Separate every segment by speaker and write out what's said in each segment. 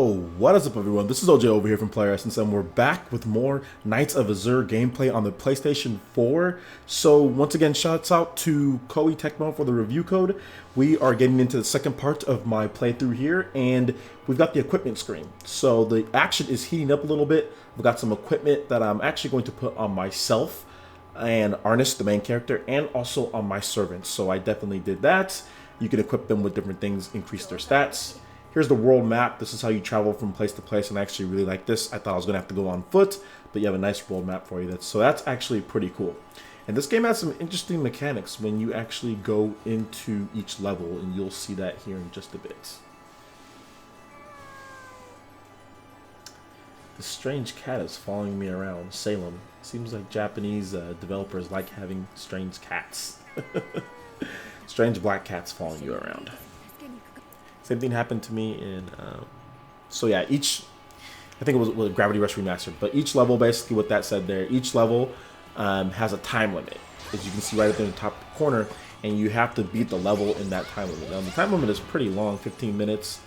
Speaker 1: Yo, what is up everyone? This is OJ over here from PlayerEssence and we're back with more Nights of Azure gameplay on the PlayStation 4. So once again, shouts out to Koei Tecmo for the review code. We are getting into the second part of my playthrough here and we've got the equipment screen. So the action is heating up a little bit. We've got some equipment that I'm actually going to put on myself and Arnis, the main character, and also on my servants. So I definitely did that. You can equip them with different things, increase their stats. Here's the world map. This is how you travel from place to place, and I actually really like this. I thought I was gonna have to go on foot, but you have a nice world map for you. So that's actually pretty cool. And this game has some interesting mechanics when you actually go into each level, and you'll see that here in just a bit. This strange cat is following me around Salem. Seems like Japanese developers like having strange cats. Strange black cats following you around. Same thing happened to me in, so yeah, I think it was Gravity Rush Remastered, but each level, basically what that said there, each level has a time limit, as you can see right up in the top corner, and you have to beat the level in that time limit. Now the time limit is pretty long, 15 minutes,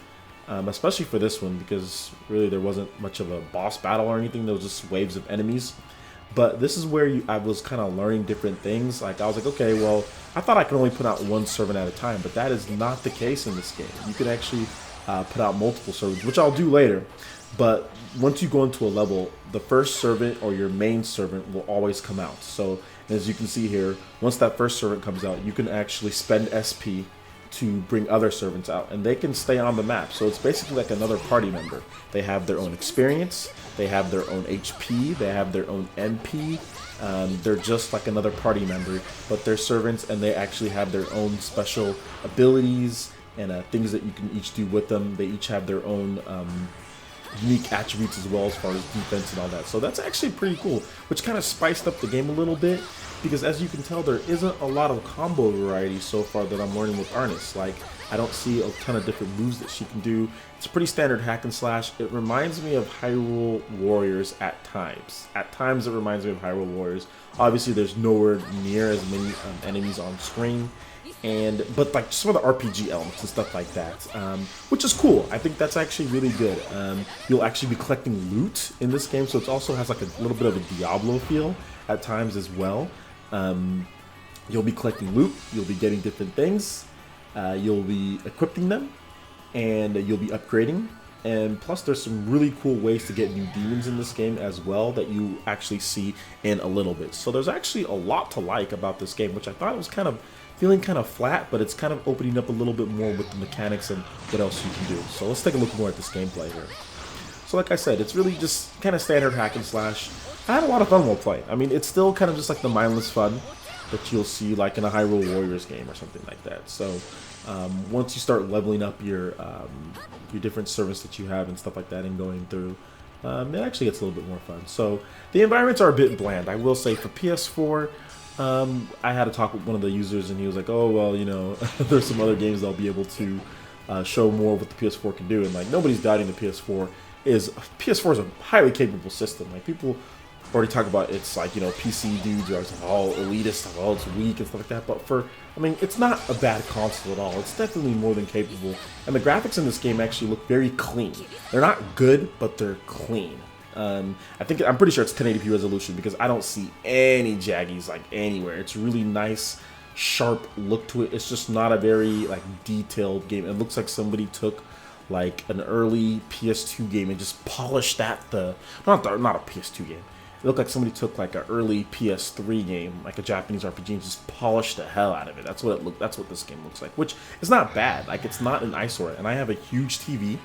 Speaker 1: especially for this one, because really there wasn't much of a boss battle or anything, there was just waves of enemies. But this is where I was kind of learning different things. Like I was like, okay, well, I thought I could only put out one servant at a time, but that is not the case in this game. You can actually put out multiple servants, which I'll do later. But once you go into a level, the first servant or your main servant will always come out. So as you can see here, once that first servant comes out, you can actually spend SP to bring other servants out, and they can stay on the map. So it's basically like another party member. They have their own experience, they have their own HP, they have their own MP. They're just like another party member, but they're servants, and they actually have their own special abilities and things that you can each do with them. They each have their own unique attributes as well, as far as defense and all that. So that's actually pretty cool, which kind of spiced up the game a little bit, because as you can tell, there isn't a lot of combo variety so far that I'm learning with Arnis. Like, I don't see a ton of different moves that she can do. It's a pretty standard hack and slash. It reminds me of Hyrule Warriors at times. At times it reminds me of Hyrule Warriors. Obviously there's nowhere near as many enemies on screen, but like some of the RPG elements and stuff like that, which is cool. I think that's actually really good. You'll actually be collecting loot in this game, so it also has like a little bit of a Diablo feel at times as well. You'll be collecting loot, you'll be getting different things, you'll be equipping them, and you'll be upgrading. And plus there's some really cool ways to get new demons in this game as well that you actually see in a little bit. So there's actually a lot to like about this game, which I thought was kind of feeling kind of flat, but it's kind of opening up a little bit more with the mechanics and what else you can do. So let's take a look more at this gameplay here. So like I said, it's really just kind of standard hack and slash. I had a lot of fun while playing. I mean, it's still kind of just like the mindless fun that you'll see like in a Hyrule Warriors game or something like that. So once you start leveling up your different servants that you have and stuff like that and going through, it actually gets a little bit more fun. So the environments are a bit bland, I will say. For PS4, I had a talk with one of the users and he was like, oh, well, you know, there's some other games that'll be able to show more of what the PS4 can do. And like, nobody's doubting the PS4 is a highly capable system. Like, people already talk about it's like, you know, PC dudes are all elitist, oh, it's weak and stuff like that. But I mean, it's not a bad console at all. It's definitely more than capable. And the graphics in this game actually look very clean. They're not good, but they're clean. I'm pretty sure it's 1080p resolution, because I don't see any jaggies like anywhere. It's really nice, sharp look to it. It's just not a very like detailed game. It looks like somebody took like an early PS2 game and just polished that. Not a PS2 game. It looked like somebody took like an early PS3 game, like a Japanese RPG, and just polished the hell out of it. That's what this game looks like, which is not bad. Like, it's not an eyesore. And I have a huge TV,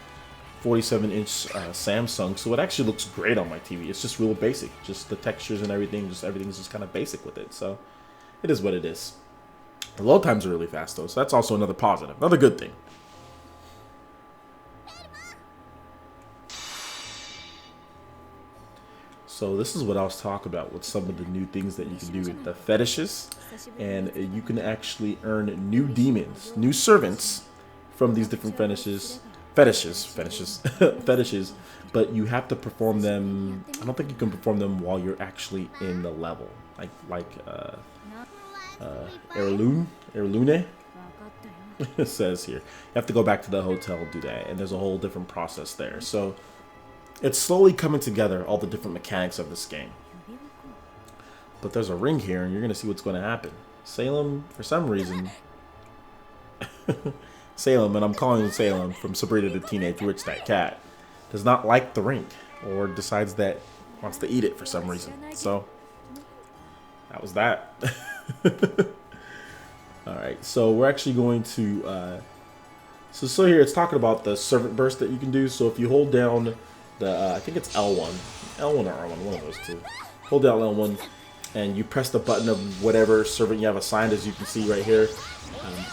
Speaker 1: 47-inch Samsung, so it actually looks great on my TV. It's just real basic. Just the textures and everything's just kind of basic with it. So it is what it is. The load times are really fast though, so that's also another positive, another good thing. So this is what I was talking about with some of the new things that you can do with the fetishes, and you can actually earn new demons, new servants from these different fetishes, but you have to perform them. I don't think you can perform them while you're actually in the level, like Heirloom, It says here. You have to go back to the hotel, do that, and there's a whole different process there. So it's slowly coming together, all the different mechanics of this game. But there's a ring here, and you're going to see what's going to happen. Salem, for some reason... Salem, and I'm calling him Salem from Sabrina the Teenage Witch, that cat, does not like the ring, or decides that wants to eat it for some reason. So, that was that. Alright, so we're actually going to... So here it's talking about the servant burst that you can do. So if you hold down the... I think it's L1. L1 or R1, one of those two. Hold down L1, and you press the button of whatever servant you have assigned, as you can see right here.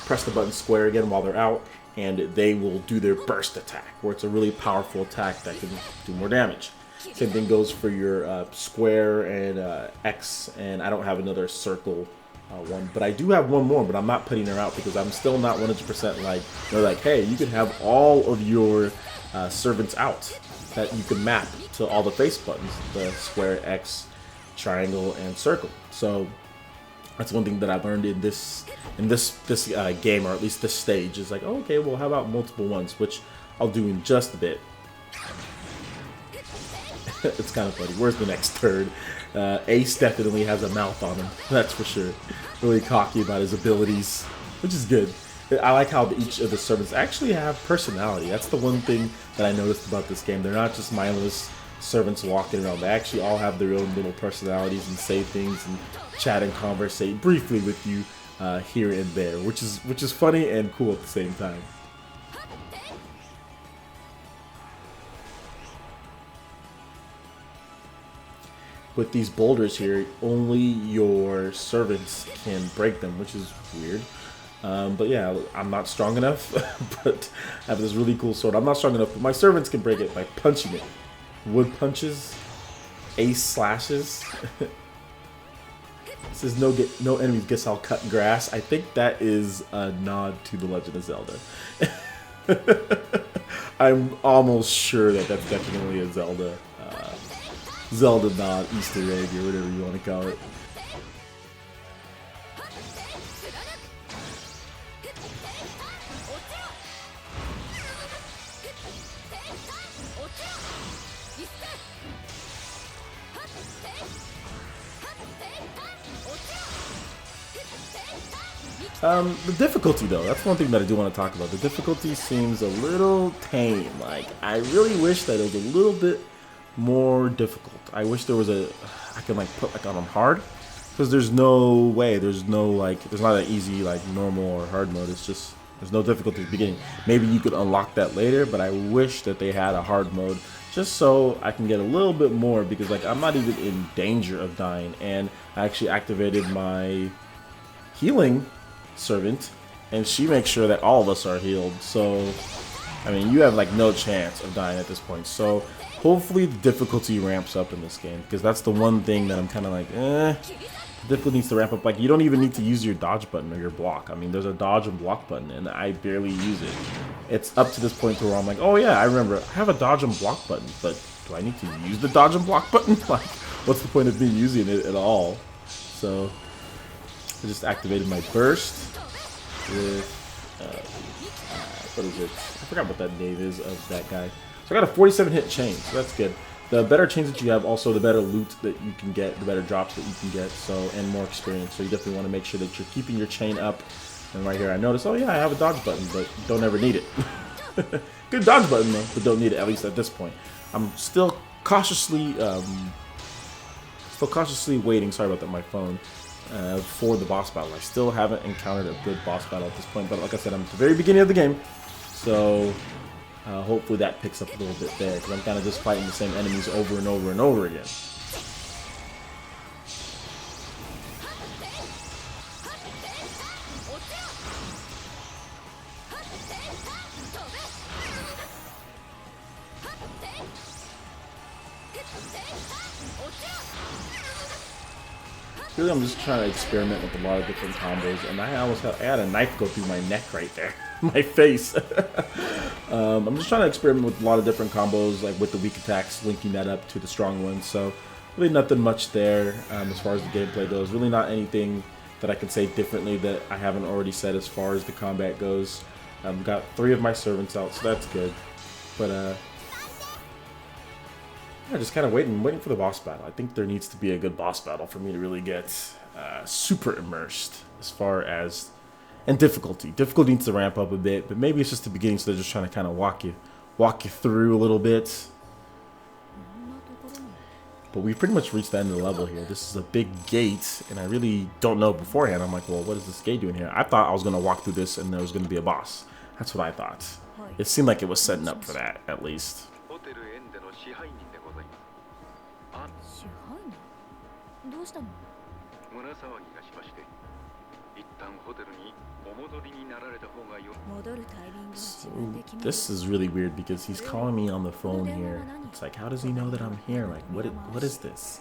Speaker 1: Press the button square again while they're out, and they will do their burst attack, where it's a really powerful attack that can do more damage. Same thing goes for your square and X, and I don't have another circle one, but I do have one more, but I'm not putting her out because I'm still not 100% like, they're like, hey, you can have all of your servants out that you can map to all the face buttons, the square, X, triangle, and circle. So that's one thing that I've learned in this game, or at least this stage, is like, oh, okay, well, how about multiple ones, which I'll do in just a bit. It's kind of funny. Where's the next turd? Ace definitely has a mouth on him, that's for sure. Really cocky about his abilities, which is good. I like how each of the servants actually have personality. That's the one thing that I noticed about this game. They're not just mindless servants walking around. They actually all have their own little personalities and say things and chat and conversate briefly with you here and there, which is funny and cool at the same time. With these boulders here, only your servants can break them, which is weird. But yeah, I'm not strong enough, but I have this really cool sword. I'm not strong enough, but my servants can break it by punching it. Wood punches, ace slashes. It says no enemies gets all cut grass. I think that is a nod to The Legend of Zelda. I'm almost sure that that's definitely a Zelda nod, Easter egg, or whatever you want to call it. The difficulty, though, that's one thing that I do want to talk about. The difficulty seems a little tame. Like, I really wish that it was a little bit more difficult. I wish there was I can like put like on hard, because there's no way, there's not an easy like normal or hard mode. It's just, there's no difficulty at the beginning. Maybe you could unlock that later, but I wish that they had a hard mode just so I can get a little bit more, because like I'm not even in danger of dying, and I actually activated my healing servant, and she makes sure that all of us are healed. So I mean, you have like no chance of dying at this point. So hopefully the difficulty ramps up in this game, because that's the one thing that I'm kind of like, the difficulty needs to ramp up. Like, you don't even need to use your dodge button or your block. I mean, there's a dodge and block button, and I barely use it. It's up to this point to where I'm like, oh yeah, I remember, I have a dodge and block button, but do I need to use the dodge and block button? Like, what's the point of me using it at all? So I just activated my burst with, what is it? I forgot what that name is of that guy. So I got a 47 hit chain, so that's good. The better chains that you have, also the better loot that you can get, the better drops that you can get, so, and more experience. So you definitely want to make sure that you're keeping your chain up. And right here I noticed, oh yeah, I have a dodge button, but don't ever need it. Good dodge button though, but don't need it, at least at this point. I'm still cautiously waiting, sorry about that, my phone, for the boss battle. I still haven't encountered a good boss battle at this point, but like I said, I'm at the very beginning of the game, so hopefully that picks up a little bit there, because I'm kind of just fighting the same enemies over and over and over again. Really, I'm just trying to experiment with a lot of different combos, and I had a knife go through my neck right there, my face. I'm just trying to experiment with a lot of different combos, like with the weak attacks, linking that up to the strong ones. So really nothing much there as far as the gameplay goes. Really not anything that I can say differently that I haven't already said as far as the combat goes. I've got 3 of my servants out, so that's good. But yeah, just kind of waiting for the boss battle. I think there needs to be a good boss battle for me to really get super immersed as far as, and difficulty. Difficulty needs to ramp up a bit, but maybe it's just the beginning, so they're just trying to kind of walk you through a little bit. But we pretty much reached the end of the level here. This is a big gate, and I really don't know beforehand. I'm like, well, what is this gate doing here? I thought I was going to walk through this and there was going to be a boss. That's what I thought. It seemed like it was setting up for that, at least. So, this is really weird because he's calling me on the phone here. It's like, how does he know that I'm here? Like, what is this?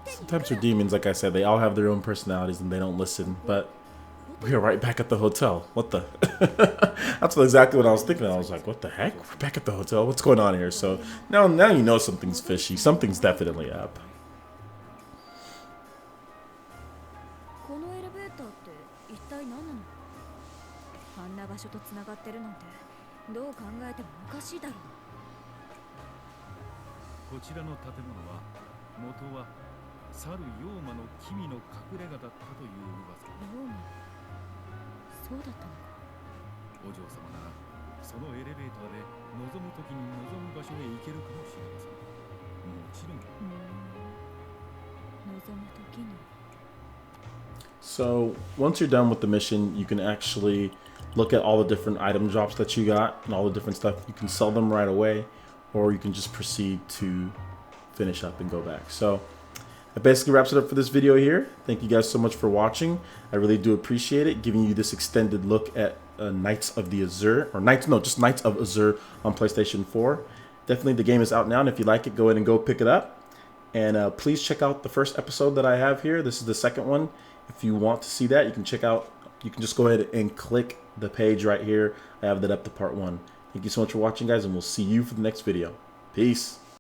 Speaker 1: Sometimes for demons, like I said, they all have their own personalities and they don't listen, but we are right back at the hotel. What the? That's exactly what I was thinking. I was like, what the heck? We're back at the hotel. What's going on here? So now you know something's fishy. Something's definitely up. So once you're done with the mission, you can actually look at all the different item drops that you got and all the different stuff. You can sell them right away, or you can just proceed to finish up and go back. So that basically wraps it up for this video here. Thank you guys so much for watching. I really do appreciate it, giving you this extended look at Nights of the Azure, or Nights of Azure on PlayStation 4. Definitely the game is out now, and if you like it, go ahead and go pick it up. And please check out the first episode that I have here. This is the second one. If you want to see that, you can just go ahead and click the page right here. I have that up to part 1. Thank you so much for watching, guys, and we'll see you for the next video. Peace.